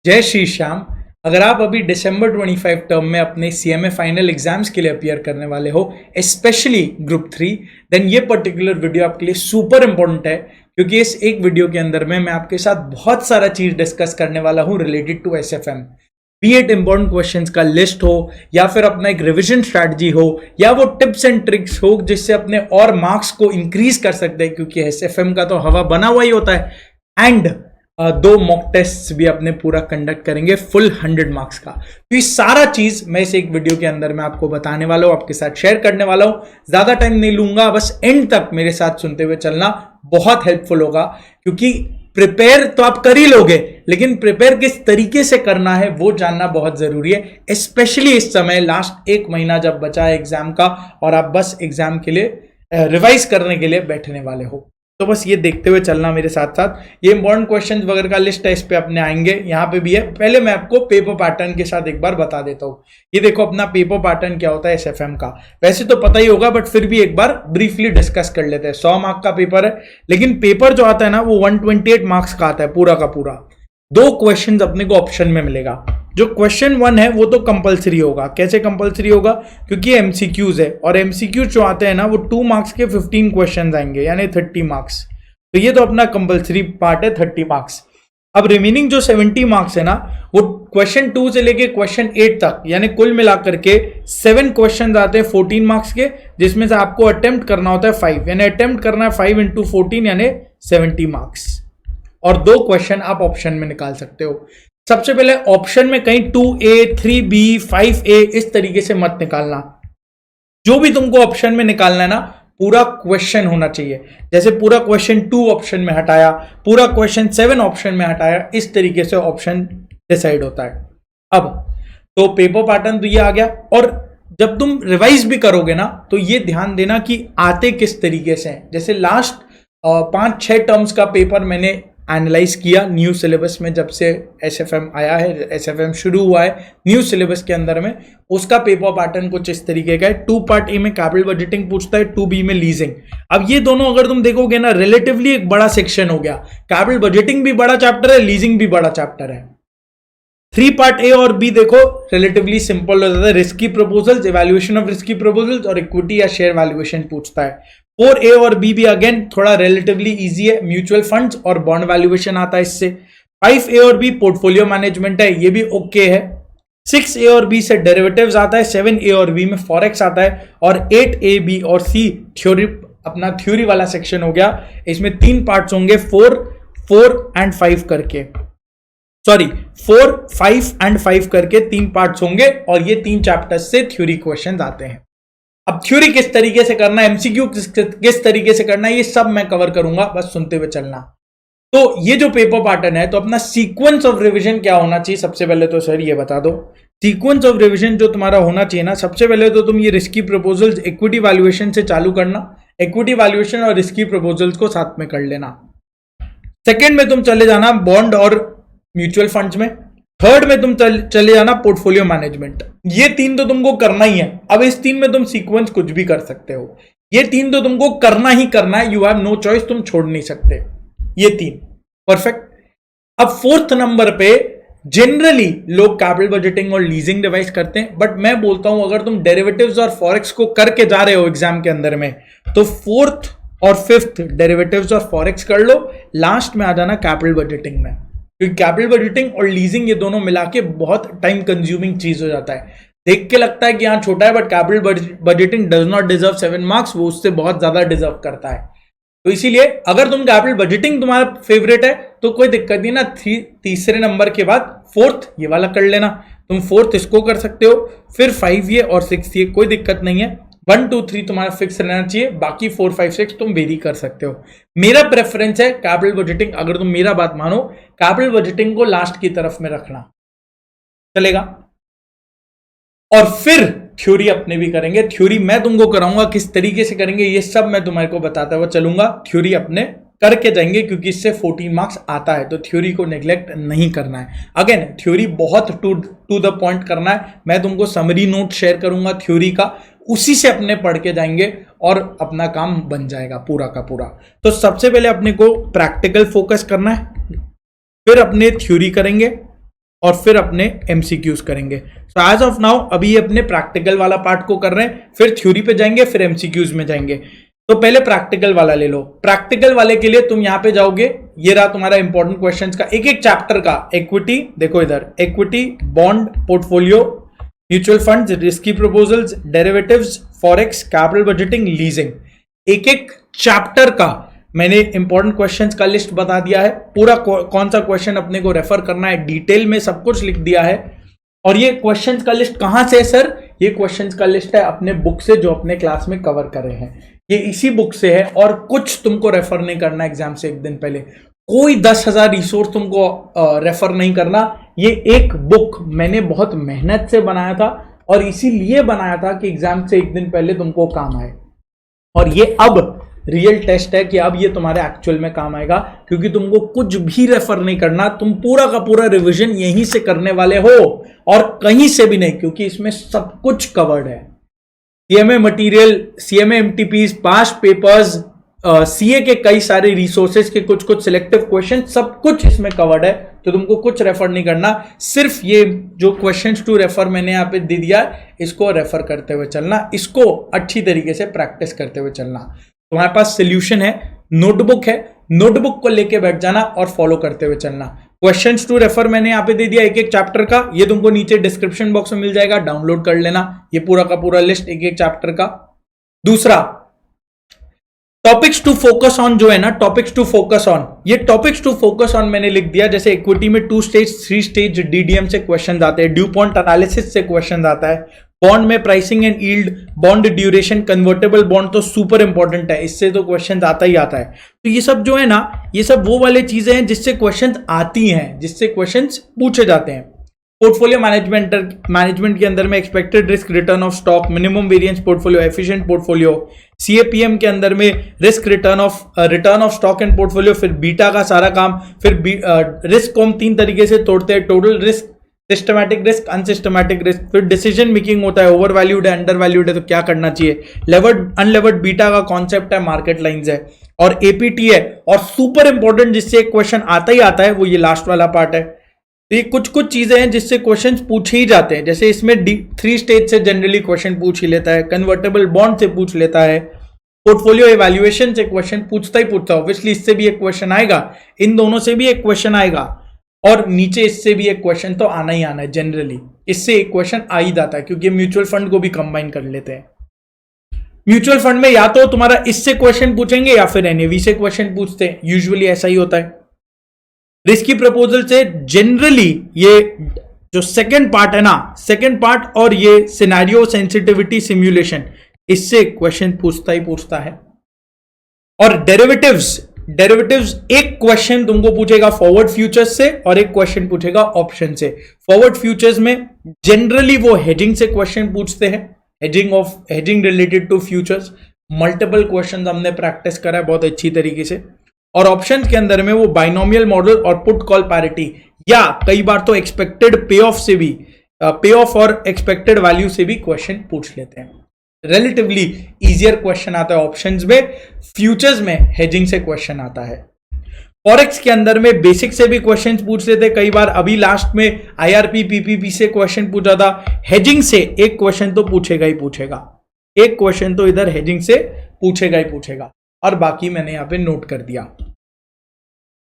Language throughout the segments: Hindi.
जय श्री श्याम। अगर आप अभी दिसंबर 25 टर्म में अपने सीएमए फाइनल एग्जाम्स के लिए अपियर करने वाले हो, स्पेशली ग्रुप 3, देन ये पर्टिकुलर वीडियो आपके लिए सुपर इंपॉर्टेंट है, क्योंकि इस एक वीडियो के अंदर में मैं आपके साथ बहुत सारा चीज डिस्कस करने वाला हूं related to SFM. Be it important questions का लिस्ट हो, या फिर अपना एक रिविजन स्ट्रैटेजी हो, या वो टिप्स एंड ट्रिक्स हो जिससे अपने और मार्क्स को इंक्रीज कर सकते हैं, क्योंकि एसएफएम का तो हवा बना हुआ ही होता है। एंड 2 मॉक टेस्ट भी अपने पूरा कंडक्ट करेंगे फुल 100 मार्क्स का। तो ये सारा चीज मैं इस एक वीडियो के अंदर में आपको बताने वाला हूं, आपके साथ शेयर करने वाला हूं। ज्यादा टाइम नहीं लूंगा, बस एंड तक मेरे साथ सुनते हुए चलना बहुत हेल्पफुल होगा, क्योंकि प्रिपेयर तो आप कर ही लोगे, लेकिन प्रिपेयर किस तरीके से करना है वो जानना बहुत जरूरी है, स्पेशली इस समय लास्ट 1 महीना जब बचा है एग्जाम का और आप बस एग्जाम के लिए रिवाइज करने के लिए बैठने वाले हो। तो बस ये देखते हुए चलना मेरे साथ साथ। ये इंपॉर्टेंट क्वेश्चंस वगैरह का लिस्ट है, इस पे अपने आएंगे, यहाँ पे भी है। पहले मैं आपको पेपर पैटर्न के साथ एक बार बता देता हूँ। ये देखो अपना पेपर पैटर्न क्या होता है एसएफएम का, वैसे तो पता ही होगा बट फिर भी एक बार ब्रीफली डिस्कस कर लेते हैं। 100 मार्क का पेपर है, लेकिन पेपर जो आता है ना वो 128 मार्क्स का आता है पूरा का पूरा। 2 क्वेश्चन अपने को ऑप्शन में मिलेगा। जो क्वेश्चन 1 है वो तो कंपलसरी होगा। कैसे कंपलसरी होगा? क्योंकि एमसीक्यूज है, और एमसीक्यूज जो आते हैं ना वो 2 मार्क्स के 15 क्वेश्चन आएंगे, यानी 30 मार्क्स। तो ये तो अपना कंपलसरी पार्ट है, 30 मार्क्स। अब रिमेनिंग जो 70 मार्क्स है ना, वो क्वेश्चन 2 से लेके क्वेश्चन 8 तक, यानी कुल मिलाकर के 7 क्वेश्चन आते हैं 14 मार्क्स के, जिसमें से आपको अटेम्प्ट करना होता है 5, यानी अटेम्प्ट करना है 5 इंटू 14 यानी 70 मार्क्स। और 2 क्वेश्चन आप ऑप्शन में निकाल सकते हो। सबसे पहले ऑप्शन में कहीं 2A, 3B, 5A इस तरीके से मत निकालना। जो भी तुमको ऑप्शन में निकालना है ना, पूरा क्वेश्चन होना चाहिए। जैसे पूरा क्वेश्चन 2 ऑप्शन में हटाया, पूरा क्वेश्चन 7 ऑप्शन में हटाया, इस तरीके से ऑप्शन डिसाइड होता है। अब तो पेपर पैटर्न तो ये आ गया, और जब तुम रिवाइज भी करोगे ना तो ये ध्यान देना कि आते किस तरीके से हैं। जैसे लास्ट 5-6 टर्म्स का पेपर मैंने एनालाइज किया न्यू सिलेबस में, जब से एसएफएम आया है, एसएफएम शुरू हुआ है न्यू सिलेबस के अंदर में, उसका पेपर पैटर्न कुछ इस तरीके का है। 2 पार्ट ए में कैपिटल बजटिंग पूछता है, 2B में लीजिंग। अब ये दोनों अगर तुम देखोगे ना, रिलेटिवली एक बड़ा सेक्शन हो गया। कैपिटल बजटिंग भी बड़ा चैप्टर है, लीजिंग भी बड़ा चैप्टर है। 3 पार्ट ए और बी देखो रिलेटिवली सिंपल हो जाता है। Risky proposals, evaluation of risky proposals और इक्विटी या शेयर वैल्यूएशन पूछता है। 4A और B भी अगेन थोड़ा रिलेटिवली इजी है, म्यूचुअल फंड्स और बॉन्ड वैल्यूएशन आता है इससे। 5A और B पोर्टफोलियो मैनेजमेंट है, ये भी ओके है। 6A और B से डेरिवेटिव्स आता है, 7A और B में फॉरेक्स आता है, और 8A, B और C थ्योरी, अपना थ्योरी वाला सेक्शन हो गया। इसमें 3 पार्ट्स होंगे, 4 एंड 5 करके, सॉरी 4, 5 एंड 5 करके 3 पार्ट्स होंगे, और ये 3 चैप्टर्स से थ्योरी क्वेश्चंस आते हैं। अब थ्योरी किस तरीके से करना है, एमसीक्यू किस तरीके से करना है, ये सब मैं कवर करूंगा, बस सुनते हुए चलना। तो ये जो पेपर पैटर्न है, तो अपना सीक्वेंस ऑफ रिवीजन क्या होना चाहिए? सबसे पहले तो सर ये बता दो, सीक्वेंस ऑफ रिवीजन जो तुम्हारा होना चाहिए ना, सबसे पहले तो तुम ये रिस्की प्रपोजल्स इक्विटी वैल्यूएशन से चालू करना। इक्विटी वैल्यूएशन और रिस्की प्रपोजल्स को साथ में कर लेना। सेकेंड में तुम चले जाना बॉन्ड और म्यूचुअल फंड्स में। थर्ड में तुम चले जाना पोर्टफोलियो मैनेजमेंट। ये 3 तो तुमको करना ही है। अब इस 3 में तुम सीक्वेंस कुछ भी कर सकते हो, ये 3 तो तुमको करना ही करना है, यू हैव नो चॉइस, तुम छोड़ नहीं सकते ये 3। परफेक्ट। अब 4th नंबर पे जनरली लोग कैपिटल बजटिंग और लीजिंग डिवाइस करते हैं, बट मैं बोलता हूं अगर तुम डेरिवेटिव्स और फॉरेक्स को करके जा रहे हो एग्जाम के अंदर में, तो 4th और 5th डेरिवेटिव्स और फॉरेक्स कर लो, लास्ट में आ जाना कैपिटल बजटिंग में। क्योंकि कैपिटल बजटिंग और लीजिंग ये दोनों मिला के बहुत टाइम कंज्यूमिंग चीज हो जाता है। देख के लगता है कि यहाँ छोटा है, but capital budgeting does not deserve 7 marks, वो उससे बहुत ज्यादा डिजर्व करता है। तो इसीलिए अगर तुम कैपिटल बजटिंग तुम्हारा फेवरेट है तो कोई दिक्कत नहीं ना, तीसरे नंबर के बाद 4th ये वाला कर लेना। तुम 4th इसको कर सकते हो, फिर 5 ये और 6 ये, कोई दिक्कत नहीं है। 1, 2, 3 तुम्हारा फिक्स रहना चाहिए, बाकी 4, 5, 6 तुम वेरी कर सकते हो। मेरा प्रेफरेंस है कैपिटल बजटिंग, अगर तुम मेरा बात मानो, कैपिटल बजटिंग को लास्ट की तरफ में रखना चलेगा। और फिर थ्योरी अपने भी करेंगे। थ्योरी मैं तुमको कराऊंगा, किस तरीके से करेंगे ये सब मैं तुम्हारे को बताता हुआ चलूंगा। थ्योरी अपने करके जाएंगे, क्योंकि इससे 14 मार्क्स आता है, तो थ्योरी को नेग्लेक्ट नहीं करना है। अगेन थ्योरी बहुत टू द पॉइंट करना है। मैं तुमको समरी नोट शेयर करूंगा थ्योरी का, उसी से अपने पढ़ के जाएंगे और अपना काम बन जाएगा पूरा का पूरा। तो सबसे पहले अपने को प्रैक्टिकल फोकस करना है, फिर अपने थ्योरी करेंगे, और फिर अपने एमसीक्यूज करेंगे। सो एज ऑफ नाउ अभी ये अपने प्रैक्टिकल वाला पार्ट को कर रहे हैं, फिर थ्योरी पे जाएंगे, फिर एमसीक्यूज में जाएंगे। तो पहले प्रैक्टिकल वाला ले लो। प्रैक्टिकल वाले के लिए तुम यहां पे जाओगे, ये रहा तुम्हारा इंपॉर्टेंट क्वेश्चंस का एक एक चैप्टर का। इक्विटी देखो इधर, equity, bond, portfolio, mutual funds, risky proposals, derivatives, forex, capital budgeting, leasing. एक एक चैप्टर का मैंने इंपॉर्टेंट क्वेश्चंस का लिस्ट बता दिया है, पूरा कौन सा क्वेश्चन अपने को रेफर करना है डिटेल में सब कुछ लिख दिया है। और ये क्वेश्चंस का लिस्ट कहां से है सर? ये क्वेश्चंस का लिस्ट है अपने बुक से जो अपने क्लास में कवर कर रहे हैं, ये इसी बुक से है। और कुछ तुमको रेफर नहीं करना एग्जाम से एक दिन पहले, कोई 10,000 रिसोर्स तुमको रेफर नहीं करना। ये एक बुक मैंने बहुत मेहनत से बनाया था और इसीलिए बनाया था कि एग्जाम से एक दिन पहले तुमको काम आए। और ये अब रियल टेस्ट है कि अब ये तुम्हारे एक्चुअल में काम आएगा, क्योंकि तुमको कुछ भी रेफर नहीं करना, तुम पूरा का पूरा रिवीजन यहीं से करने वाले हो और कहीं से भी नहीं, क्योंकि इसमें सब कुछ कवर्ड है। CMA material, CMA MTPs, past papers, CA के कई सारे रिसोर्सेज के कुछ सिलेक्टिव क्वेश्चन, सब कुछ इसमें कवर्ड है। तो तुमको कुछ रेफर नहीं करना, सिर्फ ये जो क्वेश्चंस टू रेफर मैंने यहाँ पे दे दिया इसको रेफर करते हुए चलना, इसको अच्छी तरीके से प्रैक्टिस करते हुए चलना। तुम्हारे पास सोल्यूशन है, नोटबुक है, नोटबुक को लेके बैठ जाना और फॉलो करते हुए चलना। क्वेश्चंस टू रेफर मैंने यहाँ पे दे दिया एक एक चैप्टर का, ये तुमको नीचे डिस्क्रिप्शन बॉक्स में मिल जाएगा, डाउनलोड कर लेना ये पूरा का पूरा लिस्ट एक एक चैप्टर का। दूसरा, टॉपिक्स टू फोकस ऑन जो है ना, टॉपिक्स टू फोकस ऑन, ये टॉपिक्स टू फोकस ऑन मैंने लिख दिया। जैसे इक्विटी में 2 स्टेज 3 स्टेज डीडीएम से क्वेश्चन आते हैं, ड्यू पॉइंट एनालिसिस से क्वेश्चन आता है, बॉन्ड में pricing and yield, bond duration, convertible bond तो सुपर इंपॉर्टेंट है, इससे तो क्वेश्चन आता ही आता है। तो ये सब जो है ना, ये सब वो वाले चीजें हैं जिससे क्वेश्चन आती हैं, जिससे क्वेश्चन पूछे जाते हैं। पोर्टफोलियो मैनेजमेंट के अंदर में expected risk return of stock, minimum variance portfolio, efficient portfolio. CAPM के अंदर में risk return of stock and portfolio, फिर बीटा का सारा काम, फिर रिस्क को हम 3 तरीके से तोड़ते हैं, total risk, systematic risk, unsystematic risk. फिर डिसीजन मेकिंग होता है, ओवर वैल्यूड है, अंडर वैल्यूड है तो क्या करना चाहिए। लेवर्ड अनलेवर्ड बीटा का कॉन्सेप्ट है, मार्केट लाइंस है, और एपीटी है। और सुपर इंपॉर्टेंट जिससे एक क्वेश्चन आता ही आता है वो ये लास्ट वाला पार्ट है। तो ये कुछ चीजें हैं जिससे क्वेश्चन पूछे ही जाते हैं। जैसे इसमें 3 स्टेज से जनरली क्वेश्चन पूछ ही लेता है, कन्वर्टेबल बॉन्ड से पूछ लेता है, पोर्टफोलियो इवैल्यूएशन से क्वेश्चन पूछता ही पूछता है। ऑब्वियसली इससे भी एक क्वेश्चन आएगा, इन दोनों से भी एक क्वेश्चन आएगा, और नीचे इससे भी एक क्वेश्चन तो आना ही आना है। जनरली इससे एक क्वेश्चन आ ही जाता है, क्योंकि म्यूचुअल फंड को भी कंबाइन कर लेते हैं। म्यूचुअल फंड में या तो तुम्हारा इससे क्वेश्चन पूछेंगे या फिर एनएवी से क्वेश्चन पूछते हैं, यूजुअली ऐसा ही होता है। रिस्की प्रपोजल से जनरली ये जो सेकंड पार्ट है ना, सेकंड पार्ट और ये सिनेरियो सेंसिटिविटी सिमुलेशन, इससे क्वेश्चन पूछता ही पूछता है। और डेरिवेटिव्स एक क्वेश्चन तुमको पूछेगा फॉरवर्ड फ्यूचर्स से और एक क्वेश्चन पूछेगा ऑप्शन से। फॉरवर्ड फ्यूचर्स में जनरली वो हेजिंग से क्वेश्चन पूछते हैं, hedging related to futures. Multiple question हमने प्रैक्टिस करा है बहुत अच्छी तरीके से। और ऑप्शन के अंदर में वो बाइनोमियल मॉडल और पुट कॉल पैरिटी, या कई बार तो एक्सपेक्टेड पे ऑफ से भी, पे ऑफ और एक्सपेक्टेड वैल्यू से भी क्वेश्चन पूछ लेते हैं। रिलेटिवली इजियर क्वेश्चन आता है ऑप्शंस में, फ्यूचर्स में हेजिंग से क्वेश्चन आता है। फॉरेक्स के अंदर में बेसिक से भी क्वेश्चन पूछ लेते कई बार, अभी लास्ट में आईआरपी पीपीपी से क्वेश्चन पूछा था। हेजिंग से एक क्वेश्चन तो पूछेगा ही पूछेगा, एक क्वेश्चन तो इधर हेजिंग से पूछेगा ही पूछेगा, और बाकी मैंने यहां पे नोट कर दिया।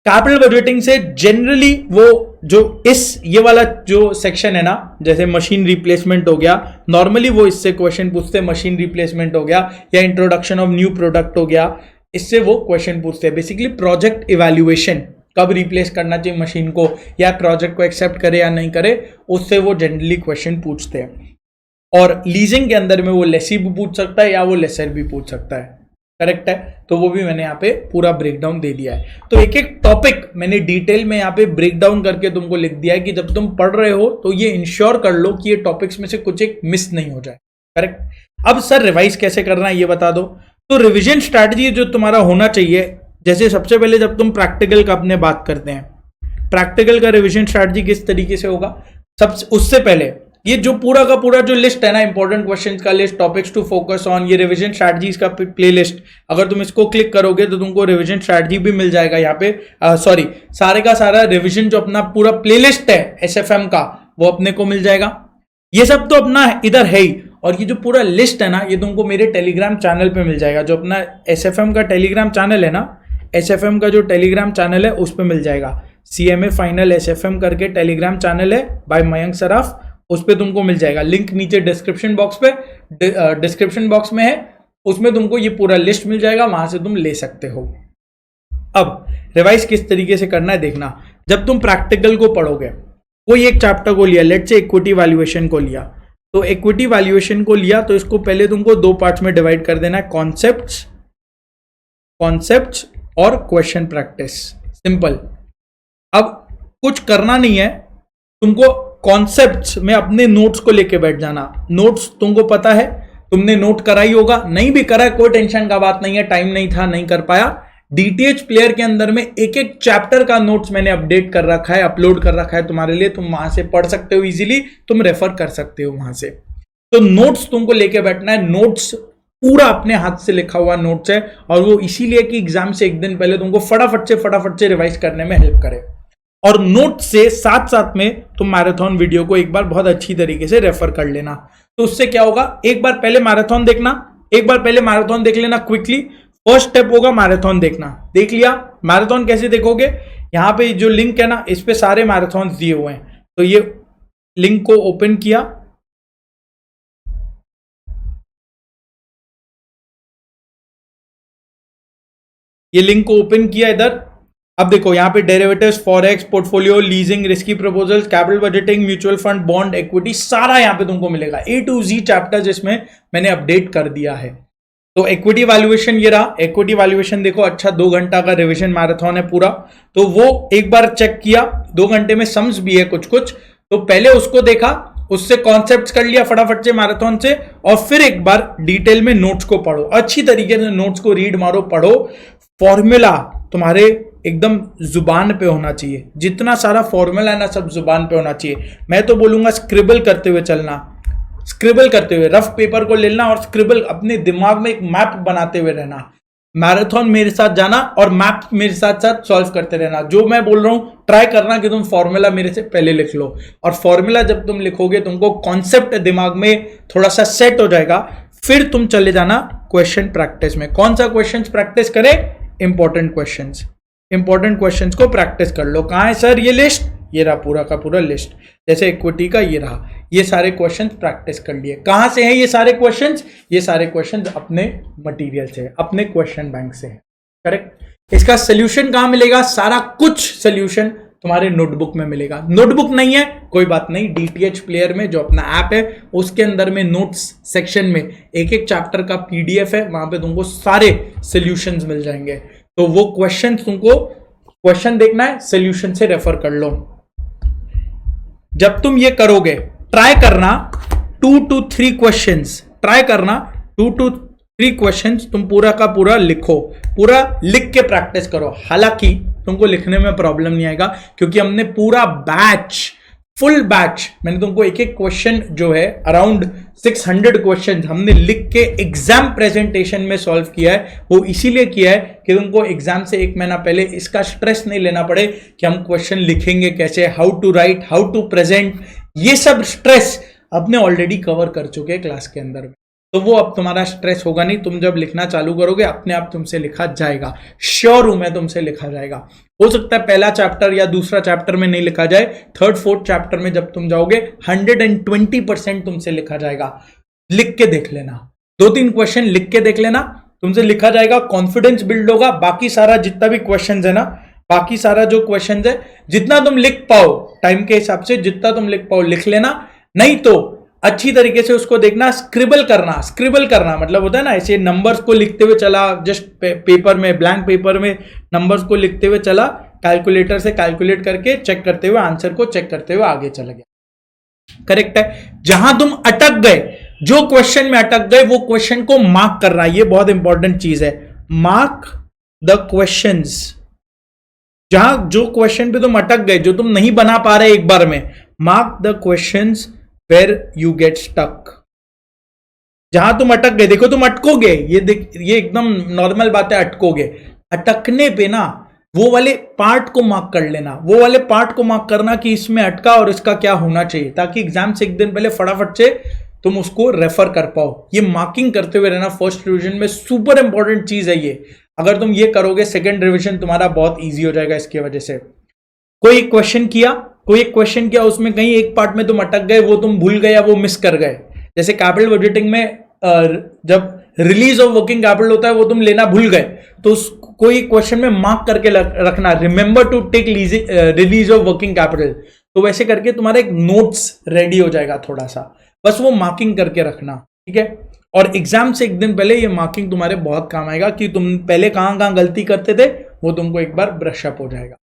कैपिटल बजटिंग से जनरली वो जो ये वाला जो सेक्शन है ना, जैसे मशीन रिप्लेसमेंट हो गया, नॉर्मली वो इससे क्वेश्चन पूछते हैं। मशीन रिप्लेसमेंट हो गया या इंट्रोडक्शन ऑफ न्यू प्रोडक्ट हो गया, इससे वो क्वेश्चन पूछते हैं। बेसिकली प्रोजेक्ट इवैल्यूएशन, कब रिप्लेस करना चाहिए मशीन को, या प्रोजेक्ट को एक्सेप्ट करे या नहीं करे, उससे वो जनरली क्वेश्चन पूछते हैं। और लीजिंग के अंदर में वो लेसी भी पूछ सकता है या वो लेसर भी पूछ सकता है, करेक्ट है। तो वो भी मैंने यहाँ पे पूरा ब्रेकडाउन दे दिया है। तो एक एक टॉपिक मैंने डिटेल में यहाँ पे ब्रेकडाउन करके तुमको लिख दिया है कि जब तुम पढ़ रहे हो तो ये इंश्योर कर लो कि ये टॉपिक्स में से कुछ एक मिस नहीं हो जाए, करेक्ट। अब सर रिवाइज कैसे करना है ये बता दो। तो रिविजन स्ट्रैटेजी जो तुम्हारा होना चाहिए, जैसे सबसे पहले जब तुम प्रैक्टिकल का अपने बात करते हैं, प्रैक्टिकल का रिविजन स्ट्रैटेजी किस तरीके से होगा। उससे पहले ये जो पूरा का पूरा जो लिस्ट है ना, इंपॉर्टेंट क्वेश्चंस का list, topics to focus on, ये रिवीजन स्ट्रैटेजीज का प्लेलिस्ट, अगर तुम इसको क्लिक करोगे तो तुमको रिवीजन स्ट्रैटेजी भी मिल जाएगा यहाँ पे। सॉरी, सारे का सारा रिवीजन जो अपना पूरा प्लेलिस्ट है एसएफएम का, वो अपने को मिल जाएगा। ये सब तो अपना इधर है ही, और ये जो पूरा लिस्ट है ना, ये तुमको मेरे टेलीग्राम चैनल पे मिल जाएगा। जो अपना एसएफएम का टेलीग्राम चैनल है ना, एसएफएम का जो टेलीग्राम चैनल है उस पे मिल जाएगा। सीएमए फाइनल एसएफएम करके टेलीग्राम चैनल है बाय मयंक सराफ, उस पे तुमको मिल जाएगा। लिंक नीचे डिस्क्रिप्शन बॉक्स पे, डिस्क्रिप्शन बॉक्स में है, उसमें तुमको ये पूरा लिस्ट मिल जाएगा, वहां से तुम ले सकते हो। अब रिवाइज किस तरीके से करना है देखना। जब तुम प्रैक्टिकल को पढ़ोगे, कोई एक चैप्टर को लिया, लेट्स से इक्विटी वैल्यूएशन को लिया, तो इक्विटी वैल्यूएशन को लिया तो इसको पहले तुमको दो पार्ट्स में डिवाइड कर देना है, कॉन्सेप्ट्स और क्वेश्चन प्रैक्टिस। सिंपल। अब कुछ करना नहीं है, तुमको कॉन्सेप्ट्स में अपने नोट्स को लेके बैठ जाना। नोट्स तुमको पता है, तुमने नोट करा ही होगा, नहीं भी करा है कोई टेंशन का बात नहीं है, टाइम नहीं था, नहीं कर पाया। डीटीएच प्लेयर के अंदर में एक एक चैप्टर का नोट्स मैंने अपडेट कर रखा है, अपलोड कर रखा है तुम्हारे लिए, तुम वहां से पढ़ सकते हो इजीली, तुम रेफर कर सकते हो वहां से। तो नोट्स तुमको लेके बैठना है। नोट्स पूरा अपने हाथ से लिखा हुआ नोट्स है, और वो इसीलिए कि एग्जाम से एक दिन पहले तुमको फटाफट से रिवाइज करने में हेल्प करे। और नोट से साथ साथ में तुम मैराथन वीडियो को एक बार बहुत अच्छी तरीके से रेफर कर लेना। तो उससे क्या होगा, एक बार पहले मैराथन देखना, एक बार पहले मैराथन देख लेना क्विकली। फर्स्ट स्टेप होगा मैराथन देखना। देख लिया, मैराथन कैसे देखोगे, यहां पे जो लिंक है ना, इस पे सारे मैराथन दिए हुए हैं। तो ये लिंक को ओपन किया, ये लिंक को ओपन किया इधर। अब देखो यहाँ पे derivatives, forex, portfolio, leasing, risky proposals, capital budgeting, mutual fund, bond, equity, सारा यहाँ पे तुमको मिलेगा। A to Z चैप्टर जिसमें मैंने अपडेट कर दिया है। तो इक्विटी वैल्यूएशन ये रहा। इक्विटी वैल्यूएशन देखो, अच्छा 2 घंटा का रिवीजन मैराथन है पूरा, तो वो एक बार चेक किया। 2 घंटे में सम्स भी है कुछ कुछ, तो पहले उसको देखा, उससे कॉन्सेप्ट्स कर लिया फटाफट से मैराथन से, और फिर एक बार डिटेल में नोट्स को पढ़ो, अच्छी तरीके से नोट्स को रीड मारो, पढ़ो। फॉर्मूला तुम्हारे एकदम जुबान पे होना चाहिए, जितना सारा फॉर्मूला है ना सब जुबान पे होना चाहिए। मैं तो बोलूंगा स्क्रिबल करते हुए चलना, स्क्रिबल करते हुए, रफ पेपर को लेना और स्क्रिबल अपने दिमाग में एक मैप बनाते हुए रहना। मैराथन मेरे साथ जाना और मैप मेरे साथ साथ सॉल्व करते रहना। जो मैं बोल रहा हूं ट्राई करना कि तुम फॉर्मूला मेरे से पहले लिख लो, और फॉर्मूला जब तुम लिखोगे तुमको कॉन्सेप्ट दिमाग में थोड़ा सा सेट हो जाएगा, फिर तुम चले जाना क्वेश्चन प्रैक्टिस में। कौन सा क्वेश्चन प्रैक्टिस करें, इंपॉर्टेंट क्वेश्चंस। इंपॉर्टेंट क्वेश्चंस को प्रैक्टिस कर लो। कहां है सर ये लिस्ट, ये रहा पूरा का पूरा लिस्ट। जैसे इक्विटी का ये रहा, ये सारे क्वेश्चंस प्रैक्टिस कर लिए। कहां से हैं ये सारे क्वेश्चंस, ये सारे क्वेश्चंस अपने मटेरियल से, अपने क्वेश्चन बैंक से है। करेक्ट। इसका सोल्यूशन कहां मिलेगा, सारा कुछ सोल्यूशन तुम्हारे नोटबुक में मिलेगा। नोटबुक नहीं है कोई बात नहीं, डीटीएच प्लेयर में जो अपना ऐप है उसके अंदर में नोट्स सेक्शन में एक एक चैप्टर का पीडीएफ है, वहां पे तुमको सारे सॉल्यूशंस मिल जाएंगे। तो वो क्वेश्चन तुमको, क्वेश्चन देखना है, सॉल्यूशन से रेफर कर लो। जब तुम ये करोगे, ट्राई करना 2 to 3 क्वेश्चंस, ट्राई करना 2 to 3 क्वेश्चंस तुम पूरा का पूरा लिखो, पूरा लिख के प्रैक्टिस करो। हालांकि तुमको लिखने में प्रॉब्लम नहीं आएगा, क्योंकि हमने पूरा बैच, फुल बैच, मैंने तुमको एक एक क्वेश्चन जो है अराउंड 600 क्वेश्चन हमने लिख के एग्जाम प्रेजेंटेशन में सॉल्व किया है। वो इसीलिए किया है कि तुमको एग्जाम से 1 महीना पहले इसका स्ट्रेस नहीं लेना पड़े कि हम क्वेश्चन लिखेंगे कैसे, how to write, how to present, ये सब स्ट्रेस अपने ऑलरेडी कवर कर चुके हैं क्लास के अंदर में। तो वो अब तुम्हारा स्ट्रेस होगा नहीं। तुम जब लिखना चालू करोगे अपने आप तुमसे लिखा जाएगा, श्योर हूं मैं, तुमसे लिखा जाएगा। हो सकता है पहला चैप्टर या दूसरा चैप्टर में नहीं लिखा जाए, 3rd 4th चैप्टर में जब तुम जाओगे 120% तुमसे लिखा जाएगा। लिख के देख लेना, 2-3 क्वेश्चन लिख के देख लेना, तुमसे लिखा जाएगा, कॉन्फिडेंस बिल्ड होगा। बाकी सारा जितना भी क्वेश्चन है ना, बाकी सारा जो क्वेश्चन है, जितना तुम लिख पाओ टाइम के हिसाब से, जितना तुम लिख पाओ लिख लेना। नहीं तो अच्छी तरीके से उसको देखना, स्क्रिबल करना। स्क्रिबल करना मतलब होता है ना, ऐसे नंबर्स को लिखते हुए चला, जस्ट पेपर में, ब्लैंक पेपर में नंबर्स को लिखते हुए चला, कैलकुलेटर से कैलकुलेट करके चेक करते हुए, आंसर को चेक करते हुए आगे चला गया। करेक्ट है। जहां तुम अटक गए, जो क्वेश्चन में अटक गए, वो क्वेश्चन को मार्क करना, ये बहुत इंपॉर्टेंट चीज है। Mark the questions. जहां जो क्वेश्चन पे तुम अटक गए, जो तुम नहीं बना पा रहे एक बार में, mark the questions where you get stuck, जहां तुम अटक गए, देखो तुम अटकोगे, ये एकदम नॉर्मल बात है, अटकोगे, अटकने पे ना वो वाले पार्ट को मार्क कर लेना, वो वाले पार्ट को मार्क करना कि इसमें अटका और इसका क्या होना चाहिए, ताकि एग्जाम से एक दिन पहले फटाफट से तुम उसको रेफर कर पाओ। ये मार्किंग करते हुए रहना फर्स्ट रिवीजन में, सुपर इंपॉर्टेंट चीज है ये। अगर तुम ये करोगे सेकंड रिवीजन तुम्हारा बहुत ईजी हो जाएगा इसकी वजह से। कोई एक क्वेश्चन किया, उसमें कहीं एक पार्ट में तुम अटक गए, वो तुम भूल गए या वो मिस कर गए। जैसे कैपिटल बजटिंग में जब रिलीज ऑफ वर्किंग कैपिटल होता है वो तुम लेना भूल गए, तो कोई क्वेश्चन में मार्क करके रखना, remember to take release of working capital. तो वैसे करके तुम्हारा एक नोट्स रेडी हो जाएगा थोड़ा सा, बस वो मार्किंग करके रखना, ठीक है। और एग्जाम से एक दिन पहले ये मार्किंग तुम्हारे बहुत काम आएगा कि तुम पहले कहां गलती करते थे, वो तुमको एक बार ब्रश अप हो जाएगा।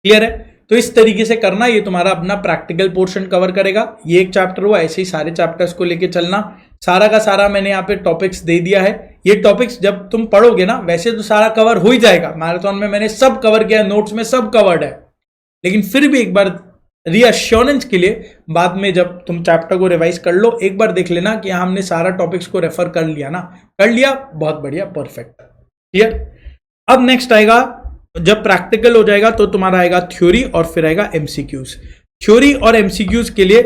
क्लियर है? तो इस तरीके से करना, ये तुम्हारा अपना प्रैक्टिकल पोर्शन कवर करेगा। ये एक चैप्टर हुआ, ऐसे ही सारे चैप्टर्स को लेके चलना। सारा का सारा मैंने यहाँ पे टॉपिक्स दे दिया है। ये टॉपिक्स जब तुम पढ़ोगे ना, वैसे तो सारा कवर हो ही जाएगा, मैराथन में मैंने सब कवर किया, नोट्स में सब कवर्ड है, लेकिन फिर भी एक बार रीअश्योरेंस के लिए बाद में जब तुम चैप्टर को रिवाइज कर लो, एक बार देख लेना कि हमने सारा टॉपिक्स को रेफर कर लिया ना, कर लिया, बहुत बढ़िया, परफेक्ट, क्लियर। अब नेक्स्ट आएगा, जब प्रैक्टिकल हो जाएगा तो तुम्हारा आएगा थ्योरी और फिर आएगा एमसीक्यूज। थ्योरी और एमसीक्यूज के लिए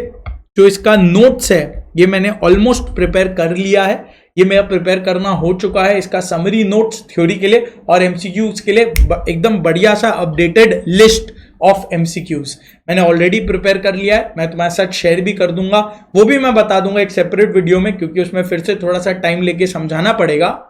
जो इसका नोट्स है ये मैंने ऑलमोस्ट प्रिपेयर कर लिया है, ये मेरा प्रिपेयर करना हो चुका है। इसका समरी नोट्स थ्योरी के लिए और एमसीक्यूज के लिए एकदम बढ़िया सा अपडेटेड लिस्ट ऑफ एमसीक्यूज मैंने ऑलरेडी प्रिपेयर कर लिया है। मैं तुम्हारे साथ शेयर भी कर दूंगा, वो भी मैं बता दूंगा एक सेपरेट वीडियो में, क्योंकि उसमें फिर से थोड़ा सा टाइम लेके समझाना पड़ेगा।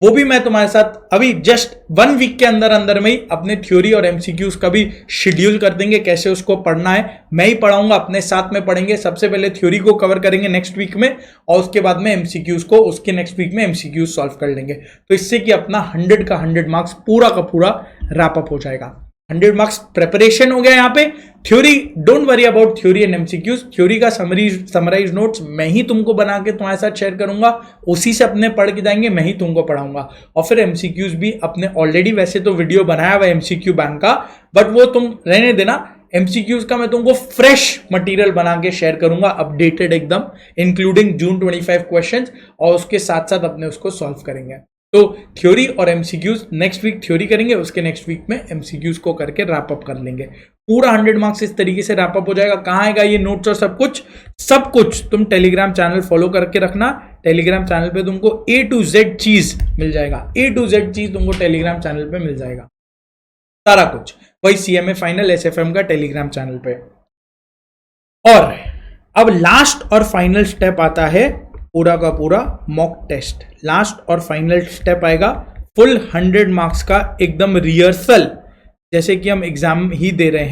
वो भी मैं तुम्हारे साथ अभी जस्ट 1 वीक के अंदर में ही अपने थ्योरी और एमसीक्यूज का भी शेड्यूल कर देंगे, कैसे उसको पढ़ना है मैं ही पढ़ाऊंगा, अपने साथ में पढ़ेंगे। सबसे पहले थ्योरी को कवर करेंगे नेक्स्ट वीक में, और उसके बाद में एमसीक्यूज को उसके नेक्स्ट वीक में एमसीक्यूज सॉल्व कर लेंगे। तो इससे कि अपना 100 का 100 मार्क्स पूरा का पूरा रैप अप हो जाएगा। 100 मार्क्स प्रिपरेशन हो गया यहाँ पे। Theory, don't worry about theory and MCQs. Theory का समराइज नोट्स मैं ही तुमको बना के तुम्हारे साथ शेयर करूंगा, उसी से अपने पढ़ के जाएंगे, मैं ही तुमको पढ़ाऊंगा। और फिर एमसीक्यूज भी अपने ऑलरेडी वैसे तो वीडियो बनाया हुआ एमसीक्यू बैंक का, बट वो तुम रहने देना, एमसीक्यूज का मैं तुमको फ्रेश मटेरियल बना के शेयर करूंगा, अपडेटेड एकदम, इंक्लूडिंग जून 25 क्वेश्चंस, और उसके साथ साथ अपने उसको सॉल्व करेंगे। तो थ्योरी और एमसीक्यूज नेक्स्ट वीक थ्योरी करेंगे, उसके नेक्स्ट वीक में एमसीक्यूज को करके रैप अप कर लेंगे। पूरा 100 मार्क्स इस तरीके से रैप अप हो जाएगा। कहां आएगा ये नोट्स और सब कुछ तुम टेलीग्राम चैनल फॉलो करके रखना। टेलीग्राम चैनल पे तुमको A to Z चीज मिल जाएगा, A to Z चीज तुमको टेलीग्राम चैनल पे मिल जाएगा, सारा कुछ वही CMA फाइनल SFM का टेलीग्राम चैनल पे। और अब लास्ट और फाइनल स्टेप आता है पूरा का पूरा मॉक टेस्ट। लास्ट और फाइनल स्टेप आएगा फुल 100 मार्क्स का एकदम रिहर्सल, जैसे कि हम एग्जाम ही दे रहे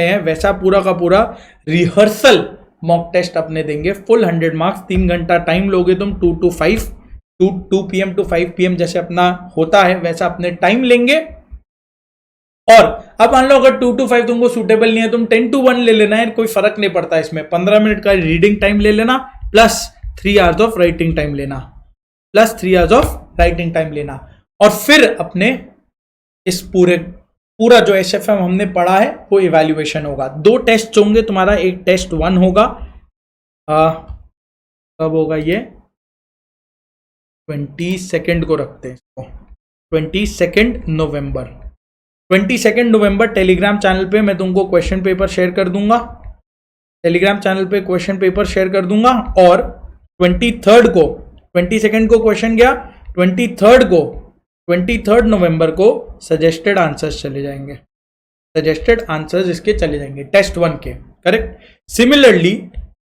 हैं वैसा पूरा का पूरा रिहर्सल मॉक टेस्ट अपने देंगे। फुल 100 मार्क्स, 3 घंटा टाइम लोगे तुम, 2 PM to 5 PM जैसे अपना होता है वैसा अपने टाइम लेंगे। और अब मान लो अगर 2 to 5 तुमको सूटेबल नहीं है, तुम 10 to 1 ले लेना है, कोई फर्क नहीं पड़ता इसमें। 15 मिनट का रीडिंग टाइम ले लेना, plus 3 hours of writing time लेना, और फिर अपने इस पूरा जो SFM हमने पढ़ा है वो इवैल्यूएशन होगा। 2 टेस्ट होंगे तुम्हारा, एक टेस्ट 1 होगा, कब होगा ये, 22 को रखते हैं इसको, 22 नवंबर टेलीग्राम चैनल पे मैं तुमको क्वेश्चन पेपर शेयर कर दूंगा, और 22 को क्वेश्चन गया, 23 नवंबर को सजेस्टेड आंसर्स चले जाएंगे, इसके चले जाएंगे टेस्ट 1 के, करेक्ट। सिमिलरली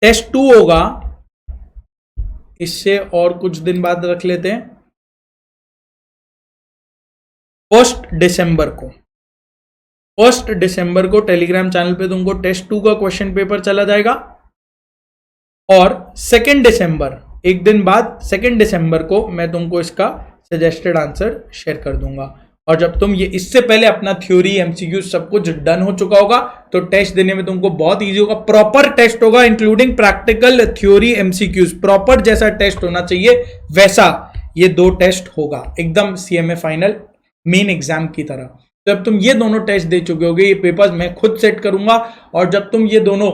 टेस्ट 2 होगा, इससे और कुछ दिन बाद रख लेते हैं, 1 दिसंबर को टेलीग्राम चैनल पे तुमको टेस्ट 2 का क्वेश्चन पेपर चला जाएगा, और 2 दिसंबर, एक दिन बाद 2 दिसंबर को मैं तुमको इसका सजेस्टेड आंसर शेयर कर दूंगा। और जब तुम ये, इससे पहले अपना थ्योरी एमसीक्यू सब कुछ डन हो चुका होगा, तो टेस्ट देने में तुमको बहुत इजी होगा। प्रॉपर टेस्ट होगा, including practical, theory, MCQs, proper जैसा टेस्ट होना चाहिए वैसा ये 2 टेस्ट होगा, एकदम CMA फाइनल मेन एग्जाम की तरह। जब तुम ये दोनों टेस्ट दे चुके होगे, ये पेपर्स मैं खुद सेट करूंगा, और जब तुम ये दोनों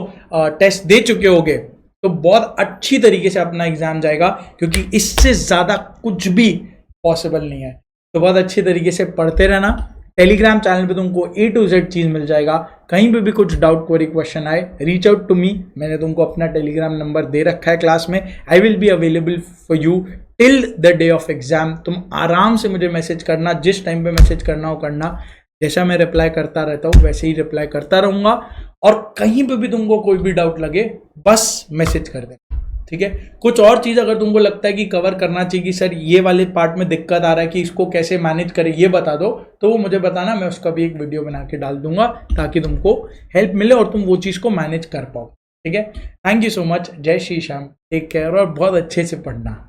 टेस्ट दे चुके होगे तो बहुत अच्छी तरीके से अपना एग्जाम जाएगा, क्योंकि इससे ज्यादा कुछ भी पॉसिबल नहीं है। तो बहुत अच्छी तरीके से पढ़ते रहना। टेलीग्राम चैनल पे तुमको A to Z चीज मिल जाएगा। कहीं पे भी कुछ डाउट क्वेरी क्वेश्चन आए, रीच आउट टू मी। मैंने तुमको अपना टेलीग्राम नंबर दे रखा है क्लास में। I will be available for you till the day of exam. तुम आराम से मुझे मैसेज करना, जिस टाइम पे मैसेज करना हो करना। जैसा मैं रिप्लाई करता रहता हूँ वैसे ही रिप्लाई करता रहूंगा, और कहीं पे भी तुमको कोई भी डाउट लगे बस मैसेज कर देना, ठीक है। कुछ और चीज अगर तुमको लगता है कि कवर करना चाहिए कि सर ये वाले पार्ट में दिक्कत आ रहा है कि इसको कैसे मैनेज करें, ये बता दो, तो वो मुझे बताना, मैं उसका भी एक वीडियो बना के डाल दूंगा ताकि तुमको हेल्प मिले और तुम वो चीज को मैनेज कर पाओ, ठीक है। Thank you so much. जय श्री श्याम। टेक केयर और बहुत अच्छे से पढ़ना।